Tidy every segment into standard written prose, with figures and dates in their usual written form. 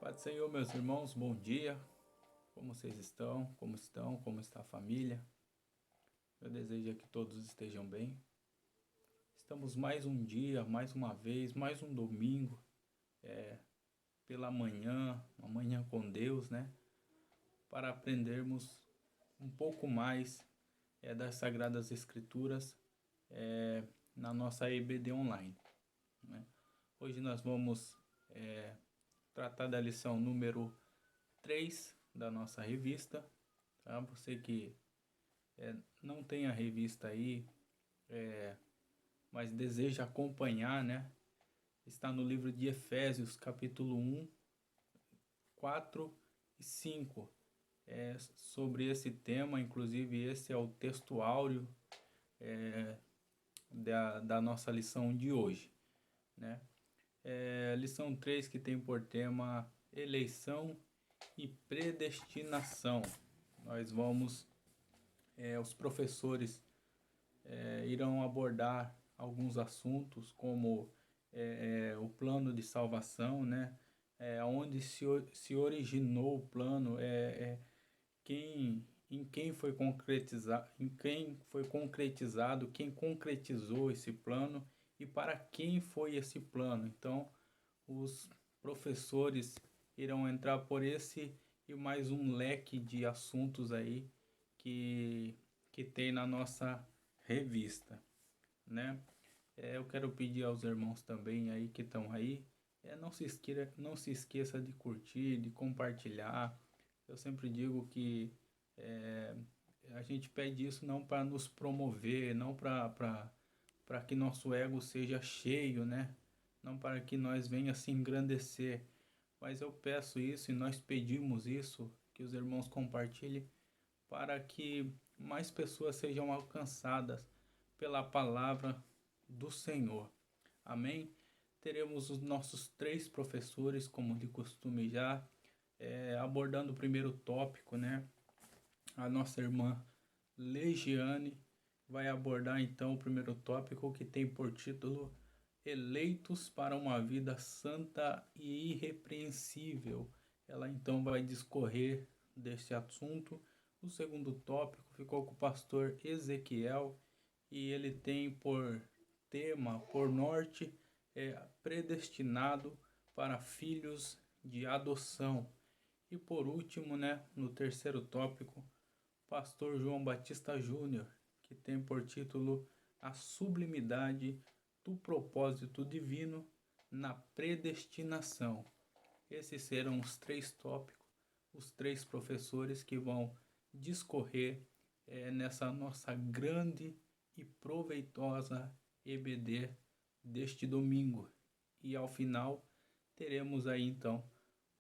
Pai do Senhor, meus irmãos, bom dia. Como vocês estão? Como estão? Como está a família? Eu desejo que todos estejam bem. Estamos mais um dia, mais uma vez, mais um domingo, pela manhã, uma manhã com Deus, né? Para aprendermos um pouco mais das Sagradas Escrituras na nossa EBD online, né? Hoje nós vamos tratar da lição número 3 da nossa revista, tá? Você que não tem a revista aí, mas deseja acompanhar, né? Está no livro de Efésios, capítulo 1, 4 e 5. Sobre esse tema, inclusive esse é o texto áureo da nossa lição de hoje, né? Lição 3, que tem por tema eleição e predestinação. Nós vamos, os professores irão abordar alguns assuntos como o plano de salvação, né? Onde se originou o plano, quem foi concretizado, quem concretizou esse plano e para quem foi esse plano. Então, os professores irão entrar por esse e mais um leque de assuntos aí que tem na nossa revista, né? Eu quero pedir aos irmãos também aí que estão aí, não se esqueça de curtir, de compartilhar. Eu sempre digo que a gente pede isso não para nos promover, não para que nosso ego seja cheio, né? Não para que nós venha se engrandecer, mas eu peço isso e nós pedimos isso, que os irmãos compartilhem para que mais pessoas sejam alcançadas pela palavra do Senhor. Amém? Teremos os nossos 3 professores, como de costume já, abordando o primeiro tópico, né? A nossa irmã Legiane vai abordar então o primeiro tópico, que tem por título Eleitos para uma vida santa e irrepreensível. Ela então vai discorrer deste assunto. O segundo tópico ficou com o pastor Ezequiel e ele tem por tema, por norte, predestinado para filhos de adoção. E por último, né, no terceiro tópico, pastor João Batista Júnior, que tem por título A Sublimidade do Propósito Divino na Predestinação. Esses serão os 3 tópicos, os 3 professores que vão discorrer nessa nossa grande e proveitosa EBD deste domingo. E ao final teremos aí então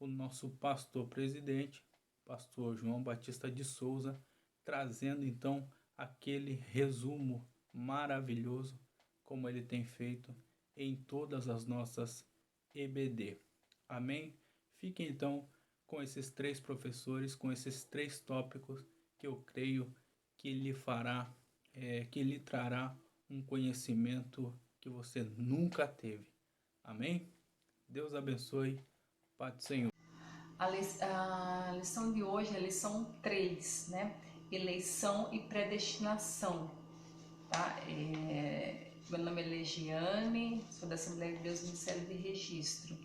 o nosso pastor presidente, pastor João Batista de Souza, trazendo então aquele resumo maravilhoso como ele tem feito em todas as nossas EBD. Amém? Fiquem então com esses 3 professores, com esses 3 tópicos que eu creio que lhe fará, que lhe trará um conhecimento que você nunca teve. Amém? Deus abençoe. Pai do Senhor. A lição de hoje é a lição 3, né? Eleição e predestinação, tá? Meu nome é Legiane, sou da Assembleia de Deus Ministério de Registro.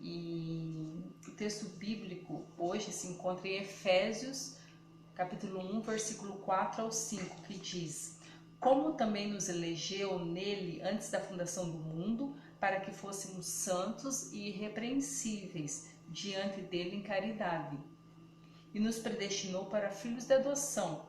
E o texto bíblico hoje se encontra em Efésios, capítulo 1, versículo 4 ao 5, que diz: Como também nos elegeu nele antes da fundação do mundo, para que fôssemos santos e irrepreensíveis diante dele em caridade, e nos predestinou para filhos de adoção,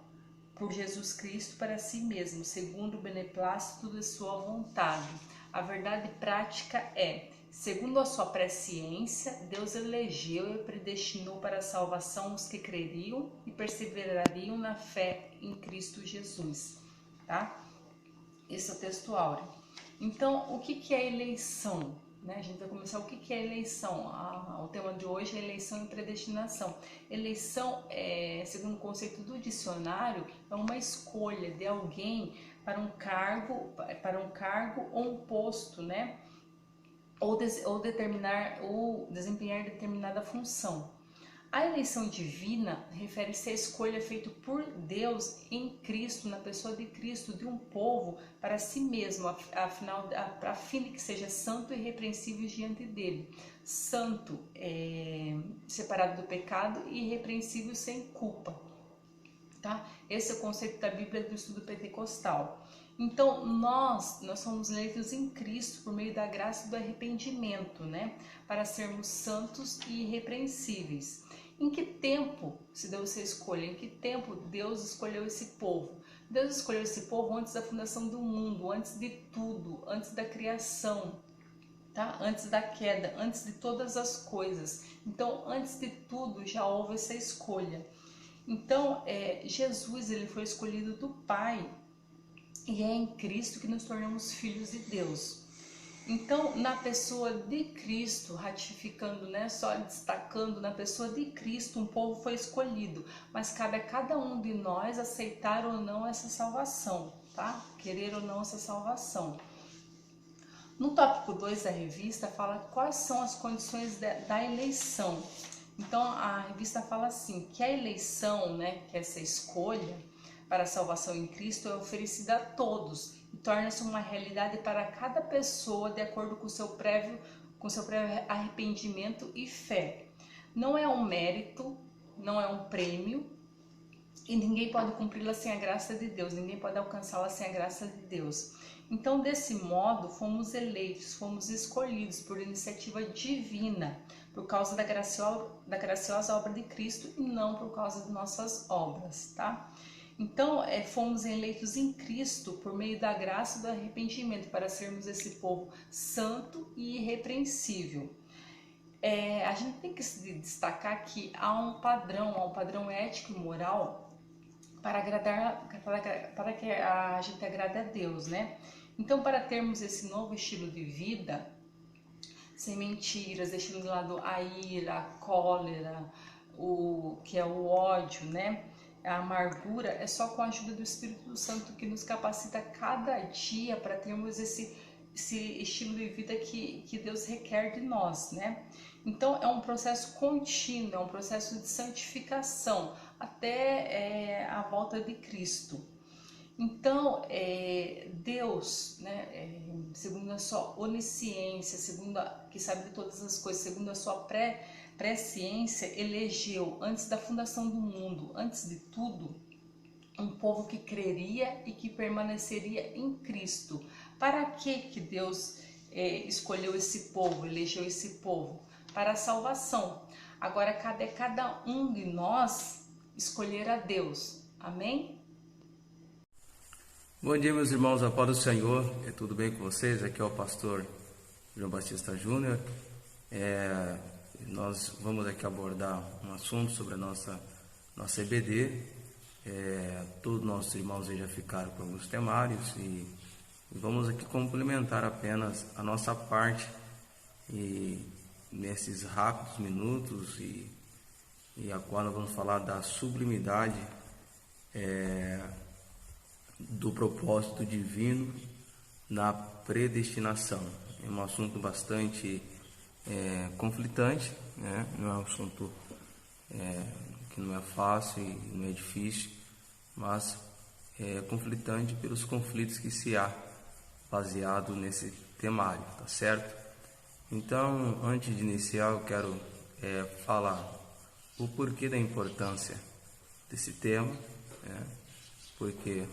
por Jesus Cristo para si mesmo, segundo o beneplácito de sua vontade. A verdade prática é: segundo a sua presciência, Deus elegeu e predestinou para a salvação os que creriam e perseverariam na fé em Cristo Jesus. Tá? Esse é o texto áureo. Então, o que é eleição? Né? A gente vai começar o que é eleição. O tema de hoje é eleição e predestinação. Eleição, segundo o conceito do dicionário, é uma escolha de alguém para um cargo ou um posto, né? ou desempenhar determinada função. A eleição divina refere-se à escolha feita por Deus em Cristo, na pessoa de Cristo, de um povo para si mesmo, a fim de que seja santo e irrepreensível diante dele. Santo, separado do pecado, e irrepreensível, sem culpa. Tá? Esse é o conceito da Bíblia do estudo pentecostal. Então, nós somos eleitos em Cristo por meio da graça e do arrependimento, né? Para sermos santos e irrepreensíveis. Em que tempo se deu essa escolha? Em que tempo Deus escolheu esse povo? Deus escolheu esse povo antes da fundação do mundo, antes de tudo, antes da criação, tá? Antes da queda, antes de todas as coisas. Então, antes de tudo, já houve essa escolha. Então, Jesus, ele foi escolhido do Pai, e é em Cristo que nos tornamos filhos de Deus. Então, na pessoa de Cristo, ratificando, né, só destacando, na pessoa de Cristo, um povo foi escolhido, mas cabe a cada um de nós aceitar ou não essa salvação, tá? Querer ou não essa salvação. No tópico 2 da revista, fala quais são as condições da eleição. Então, a revista fala assim, que a eleição, né, que essa escolha para a salvação em Cristo é oferecida a todos e torna-se uma realidade para cada pessoa de acordo com seu prévio arrependimento e fé. Não é um mérito, não é um prêmio, e ninguém pode cumpri-la sem a graça de Deus, ninguém pode alcançá-la sem a graça de Deus. Então, desse modo, fomos eleitos, fomos escolhidos por iniciativa divina, por causa da graciosa obra de Cristo e não por causa de nossas obras, tá? Então, fomos eleitos em Cristo por meio da graça e do arrependimento para sermos esse povo santo e irrepreensível. A gente tem que se destacar que há um padrão ético e moral para que a gente agrade a Deus, né? Então, para termos esse novo estilo de vida, sem mentiras, deixando de lado a ira, a cólera, que é o ódio, né? A amargura, é só com a ajuda do Espírito Santo que nos capacita cada dia para termos esse estilo de vida que Deus requer de nós, né? Então, é um processo contínuo, é um processo de santificação até a volta de Cristo. Então, Deus, né, segundo a sua onisciência, que sabe de todas as coisas, segundo a sua presciência, elegeu antes da fundação do mundo, antes de tudo, um povo que creria e que permaneceria em Cristo. Para que Deus escolheu esse povo, elegeu esse povo? Para a salvação. Agora, cabe a cada um de nós escolher a Deus. Amém? Bom dia, meus irmãos, a paz do Senhor, tudo bem com vocês? Aqui é o pastor João Batista Júnior. Nós vamos aqui abordar um assunto sobre a nossa EBD. Todos nossos irmãos aí já ficaram com alguns temários e vamos aqui complementar apenas a nossa parte e nesses rápidos minutos e a qual nós vamos falar da sublimidade do propósito divino na predestinação. É um assunto bastante conflitante, né? Não é um assunto que não é fácil e não é difícil, mas é conflitante pelos conflitos que se há baseado nesse temário, tá certo? Então, antes de iniciar, eu quero falar o porquê da importância desse tema, né? Porque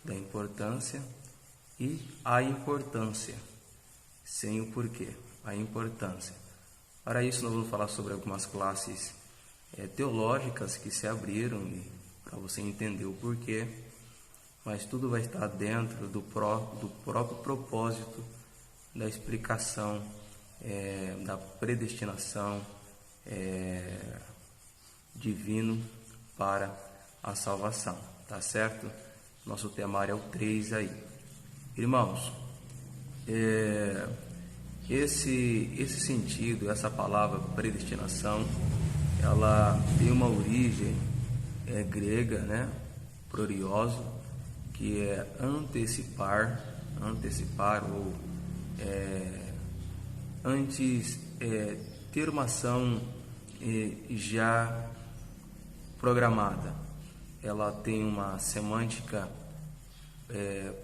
da importância e a importância, sem o porquê, a importância. Para isso, nós vamos falar sobre algumas classes teológicas que se abriram para você entender o porquê, mas tudo vai estar dentro do próprio propósito da explicação da predestinação divino para a salvação, tá certo? Nosso temário é o 3 aí. Irmãos, esse sentido, essa palavra predestinação, ela tem uma origem grega, né? Prorioso, que é antecipar ou antes ter uma ação já programada. Ela tem uma semântica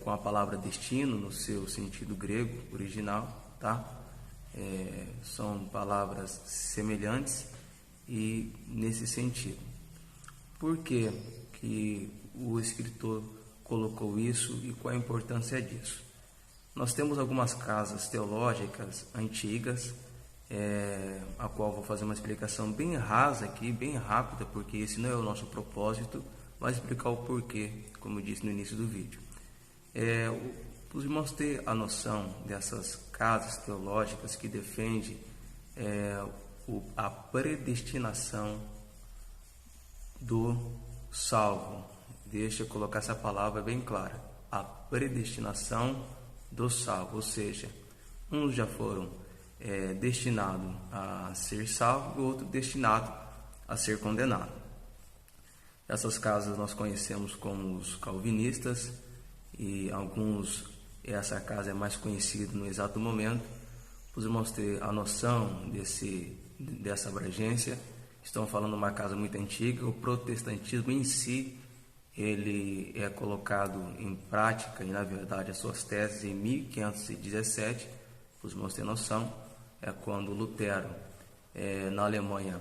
com a palavra destino no seu sentido grego original, tá? São palavras semelhantes e nesse sentido. Por que o escritor colocou isso e qual a importância disso? Nós temos algumas casas teológicas antigas, a qual vou fazer uma explicação bem rasa aqui, bem rápida, porque esse não é o nosso propósito, mas explicar o porquê, como eu disse no início do vídeo. Os irmãos ter a noção dessas casas teológicas que defendem a predestinação do salvo. Deixa eu colocar essa palavra bem clara. A predestinação do salvo, ou seja, uns já foram destinados a ser salvo e outro destinado a ser condenado. Essas casas nós conhecemos como os calvinistas e essa casa é mais conhecida no exato momento. Os irmãos ter a noção dessa abrangência. Estão falando de uma casa muito antiga. O protestantismo em si, ele é colocado em prática e na verdade as suas teses em 1517. Os irmãos ter noção, é quando Lutero na Alemanha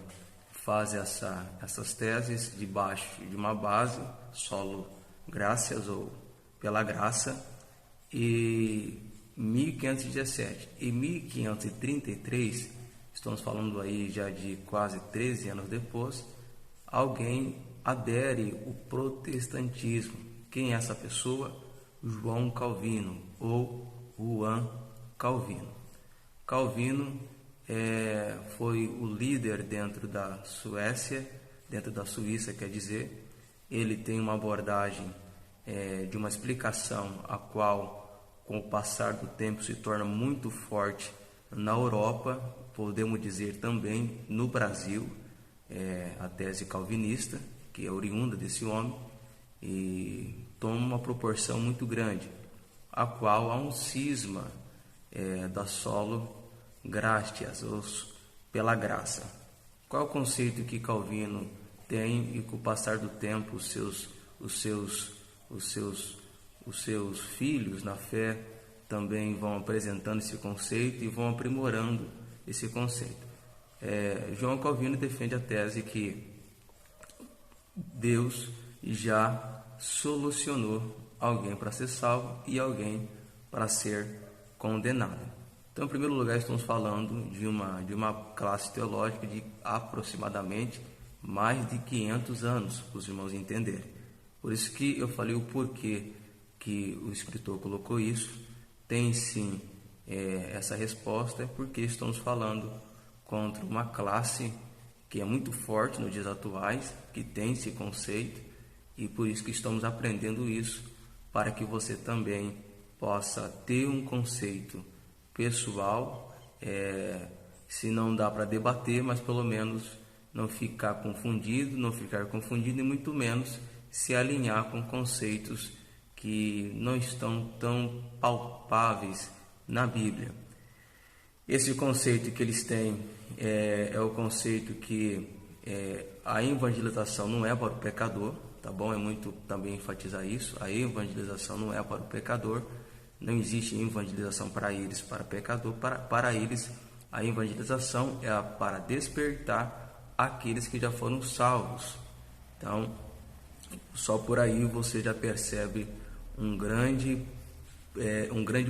faz essas teses debaixo de uma base, solo gracias ou pela graça, e 1517 e 1533, estamos falando aí já de quase 13 anos depois, alguém adere o protestantismo. Quem é essa pessoa? João Calvino ou Juan Calvino. Calvino foi o líder dentro da Suécia, dentro da Suíça, quer dizer. Ele tem uma abordagem de uma explicação a qual, com o passar do tempo, se torna muito forte na Europa, podemos dizer também no Brasil, a tese calvinista, que é oriunda desse homem, e toma uma proporção muito grande, a qual há um cisma da solo gratias, ou pela graça. Qual é o conceito que Calvino tem e com o passar do tempo os seus filhos na fé também vão apresentando esse conceito e vão aprimorando esse conceito? João Calvino defende a tese que Deus já solucionou alguém para ser salvo e alguém para ser condenado. Então, em primeiro lugar, estamos falando de uma classe teológica de aproximadamente mais de 500 anos, para os irmãos entenderem. Por isso que eu falei o porquê que o escritor colocou isso. Tem sim essa resposta, porque estamos falando contra uma classe que é muito forte nos dias atuais, que tem esse conceito, e por isso que estamos aprendendo isso, para que você também possa ter um conceito pessoal, se não dá para debater, mas pelo menos não ficar confundido e muito menos se alinhar com conceitos que não estão tão palpáveis na Bíblia. Esse conceito que eles têm é o conceito que a evangelização não é para o pecador, tá bom? É muito também enfatizar isso. A evangelização não é para o pecador. Não existe evangelização para eles, para pecador. Para eles, a evangelização é para despertar aqueles que já foram salvos. Então, só por aí você já percebe um grande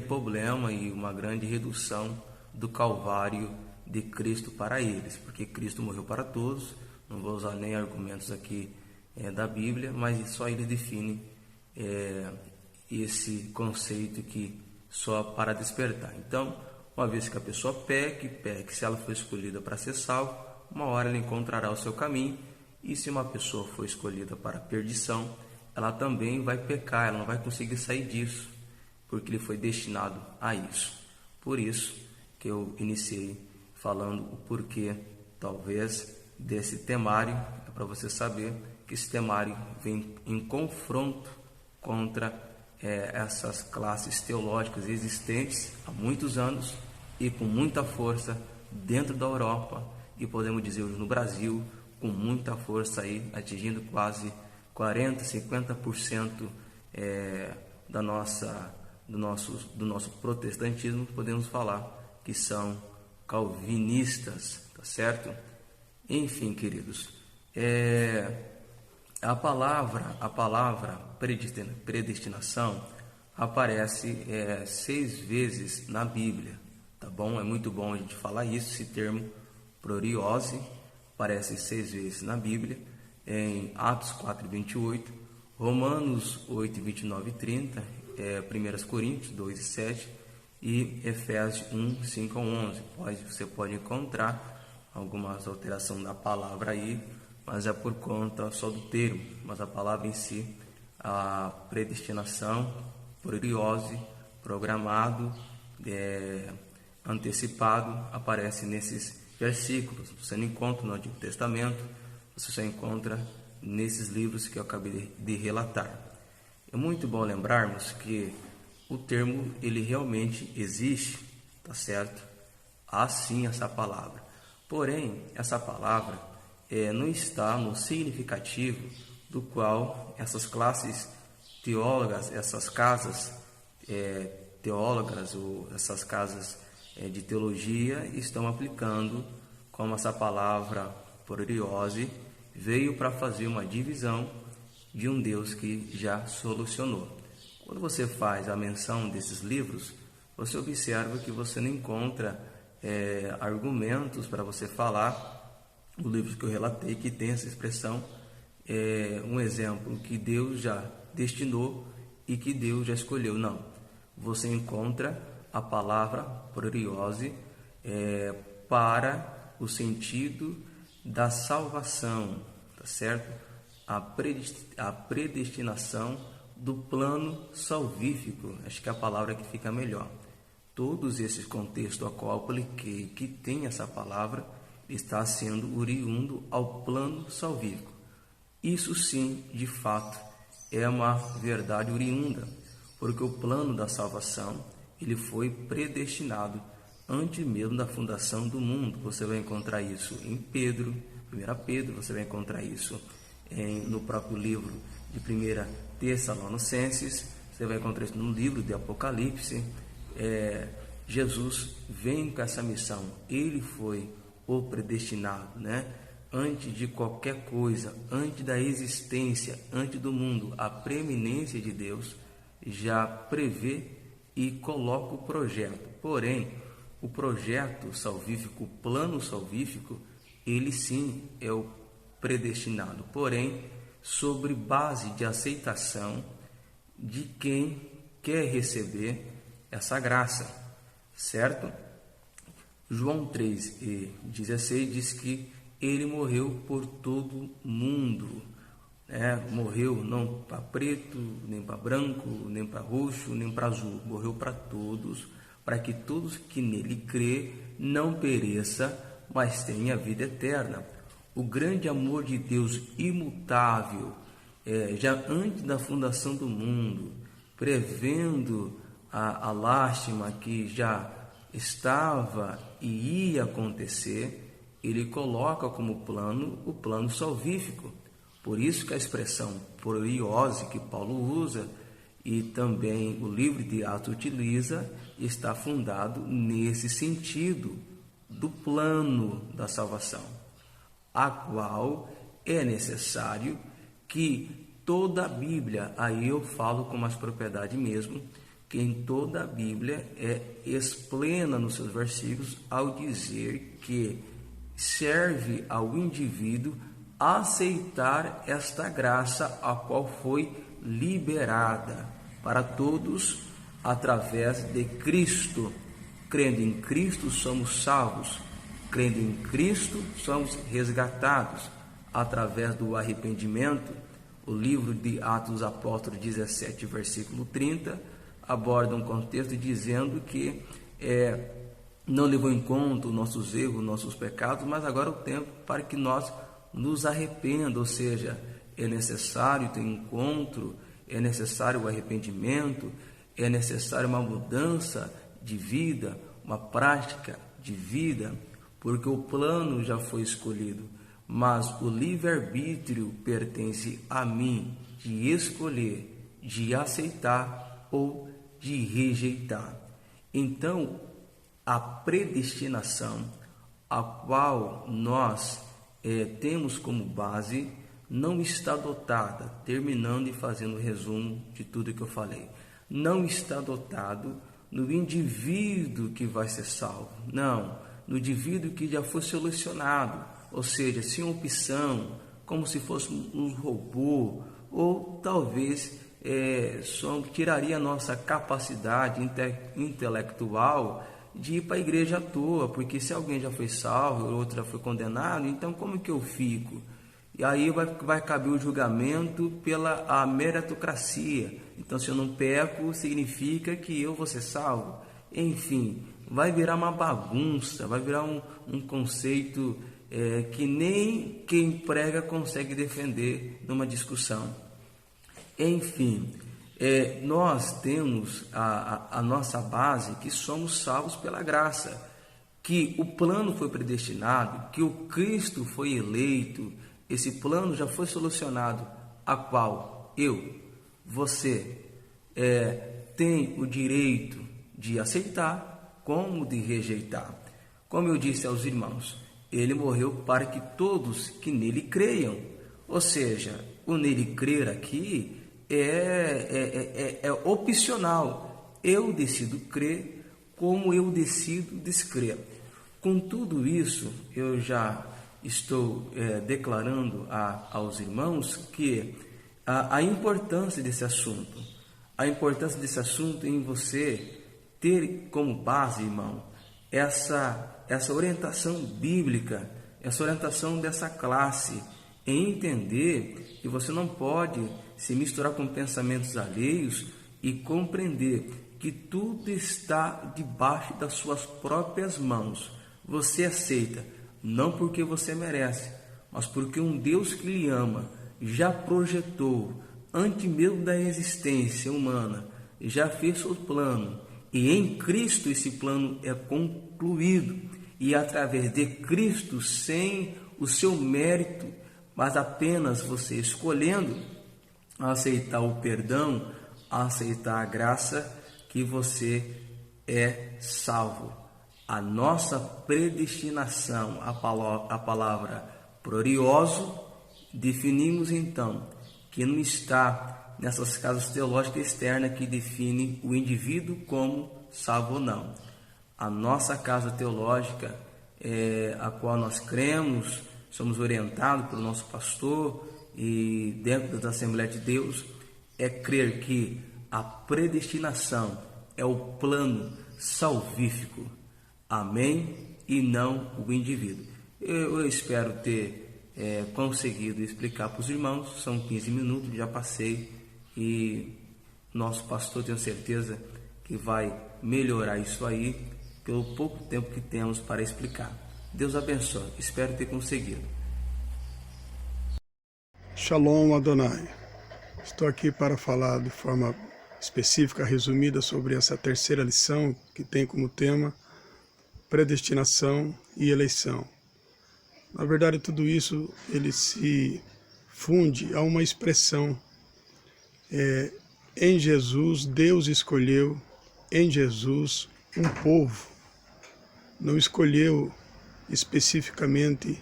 problema e uma grande redução do Calvário de Cristo para eles, porque Cristo morreu para todos. Não vou usar nem argumentos aqui da Bíblia, mas só ele define esse conceito que só para despertar. Então, uma vez que a pessoa peque, se ela for escolhida para ser salva, uma hora ela encontrará o seu caminho, e se uma pessoa for escolhida para a perdição, ela também vai pecar, ela não vai conseguir sair disso, porque ele foi destinado a isso. Por isso que eu iniciei falando o porquê, talvez, desse temário, para você saber que esse temário vem em confronto contra essas classes teológicas existentes há muitos anos e com muita força dentro da Europa e podemos dizer hoje no Brasil, com muita força aí, atingindo quase 40, 50% do nosso protestantismo, podemos falar que são calvinistas, tá certo? Enfim, queridos, a palavra predestinação aparece 6 vezes na Bíblia, tá bom? É muito bom a gente falar isso, esse termo proriose aparece 6 vezes na Bíblia, em Atos 4:28, Romanos 8:29 e 30, 1 Coríntios 2:7 e Efésios 1:5-11. Você pode encontrar algumas alterações da palavra aí, mas é por conta só do termo, mas a palavra em si, a predestinação, proriose, programado, antecipado, aparece nesses versículos. Você não encontra no Antigo Testamento, você só encontra nesses livros que eu acabei de relatar. É muito bom lembrarmos que o termo ele realmente existe, tá certo? Há sim essa palavra. Porém, essa palavra não está no significativo do qual essas classes teólogas, essas casas teólogas ou essas casas de teologia estão aplicando, como essa palavra proriose veio para fazer uma divisão de um Deus que já solucionou. Quando você faz a menção desses livros, você observa que você não encontra argumentos para você falar do livro que eu relatei, que tem essa expressão, um exemplo que Deus já destinou e que Deus já escolheu. Não, você encontra a palavra proriose para o sentido da salvação, tá certo? A predestinação do plano salvífico, acho que é a palavra que fica melhor. Todos esses contextos a qual eu apliquei que tem essa palavra está sendo oriundo ao plano salvífico. Isso sim, de fato, é uma verdade oriunda, porque o plano da salvação ele foi predestinado antes mesmo da fundação do mundo. Você vai encontrar isso em Pedro, 1 Pedro, você vai encontrar isso no próprio livro de 1 Tessalonicenses, você vai encontrar isso no livro de Apocalipse. Jesus vem com essa missão, ele foi o predestinado, né? Antes de qualquer coisa, antes da existência, antes do mundo, a preeminência de Deus já prevê e coloca o projeto. Porém, o projeto salvífico, o plano salvífico, ele sim é o predestinado, porém, sobre base de aceitação de quem quer receber essa graça, certo? João 3:16 diz que ele morreu por todo mundo, morreu não para preto, nem para branco, nem para roxo, nem para azul, morreu para todos, para que todos que nele crê não pereça, mas tenha vida eterna. O grande amor de Deus imutável, já antes da fundação do mundo, prevendo a lástima que já estava e ia acontecer, ele coloca como plano o plano salvífico. Por isso que a expressão proriose que Paulo usa e também o livro de Atos utiliza está fundado nesse sentido do plano da salvação, a qual é necessário que toda a Bíblia, aí eu falo com mais propriedade mesmo, que em toda a Bíblia é explena nos seus versículos ao dizer que serve ao indivíduo aceitar esta graça a qual foi liberada para todos através de Cristo. Crendo em Cristo somos salvos, crendo em Cristo somos resgatados através do arrependimento. O livro de Atos dos Apóstolos 17, versículo 30, aborda um contexto dizendo que não levou em conta os nossos erros, nossos pecados, mas agora é o tempo para que nós nos arrependamos, ou seja, é necessário ter encontro, é necessário o arrependimento, é necessário uma mudança de vida, uma prática de vida, porque o plano já foi escolhido, mas o livre-arbítrio pertence a mim de escolher, de aceitar ou de rejeitar. Então, a predestinação, a qual nós temos como base, não está dotada, terminando e fazendo o resumo de tudo que eu falei, não está dotado no indivíduo que vai ser salvo, não, no indivíduo que já foi selecionado, ou seja, sem opção, como se fosse um robô, ou talvez só tiraria a nossa capacidade intelectual de ir para a igreja à toa, porque se alguém já foi salvo, o outro já foi condenado, então como que eu fico? E aí vai caber o julgamento pela a meritocracia. Então, se eu não peco, significa que eu vou ser salvo. Enfim, vai virar uma bagunça, vai virar um conceito que nem quem prega consegue defender numa discussão. Enfim, nós temos a nossa base que somos salvos pela graça, que o plano foi predestinado, que o Cristo foi eleito, esse plano já foi solucionado, a qual você tem o direito de aceitar como de rejeitar. Como eu disse aos irmãos, ele morreu para que todos que nele creiam, ou seja, o nele crer aqui é opcional. Eu decido crer como eu decido descrer. Com tudo isso, eu já estou declarando aos irmãos que a importância desse assunto, em você ter como base, irmão, essa orientação bíblica, essa orientação dessa classe, em entender que você não pode se misturar com pensamentos alheios e compreender que tudo está debaixo das suas próprias mãos. Você aceita, não porque você merece, mas porque um Deus que lhe ama já projetou, antes mesmo da existência humana, já fez seu plano, e em Cristo esse plano é concluído, e através de Cristo, sem o seu mérito, mas apenas você escolhendo aceitar o perdão, aceitar a graça, que você é salvo. A nossa predestinação, a palavra prorioso, definimos então que não está nessas casas teológicas externas que define o indivíduo como salvo ou não. A nossa casa teológica, a qual nós cremos, somos orientados pelo nosso pastor e dentro da Assembleia de Deus, é crer que a predestinação é o plano salvífico. Amém? E não o indivíduo. Eu espero ter conseguido explicar para os irmãos. São 15 minutos, já passei, e nosso pastor, tenho certeza que vai melhorar isso aí pelo pouco tempo que temos para explicar. Deus abençoe, espero ter conseguido. Shalom Adonai. Estou aqui para falar de forma específica, resumida, sobre essa terceira lição que tem como tema predestinação e eleição. Na verdade, tudo isso ele se funde a uma expressão. Em Jesus, Deus escolheu em Jesus um povo. Não escolheu especificamente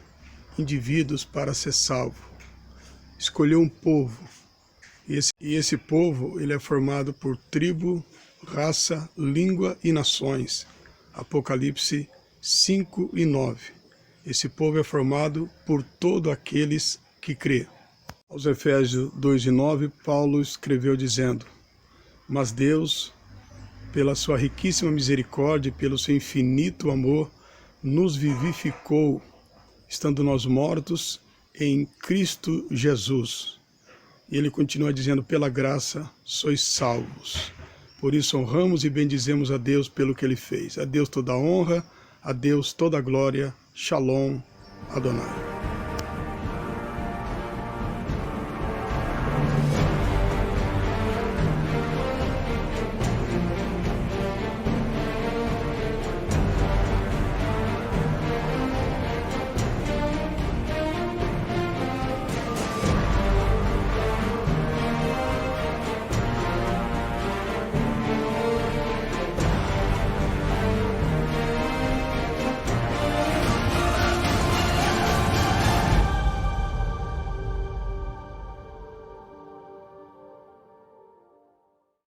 indivíduos para ser salvo. Escolheu um povo. E esse povo ele é formado por tribo, raça, língua e nações. Apocalipse 5 e 9. Esse povo é formado por todos aqueles que crê. Aos Efésios 2 e 9, Paulo escreveu dizendo: mas Deus, pela sua riquíssima misericórdia e pelo seu infinito amor, nos vivificou, estando nós mortos em Cristo Jesus. E ele continua dizendo: pela graça sois salvos. Por isso honramos e bendizemos a Deus pelo que ele fez. A Deus toda a honra, a Deus toda a glória. Shalom Adonai.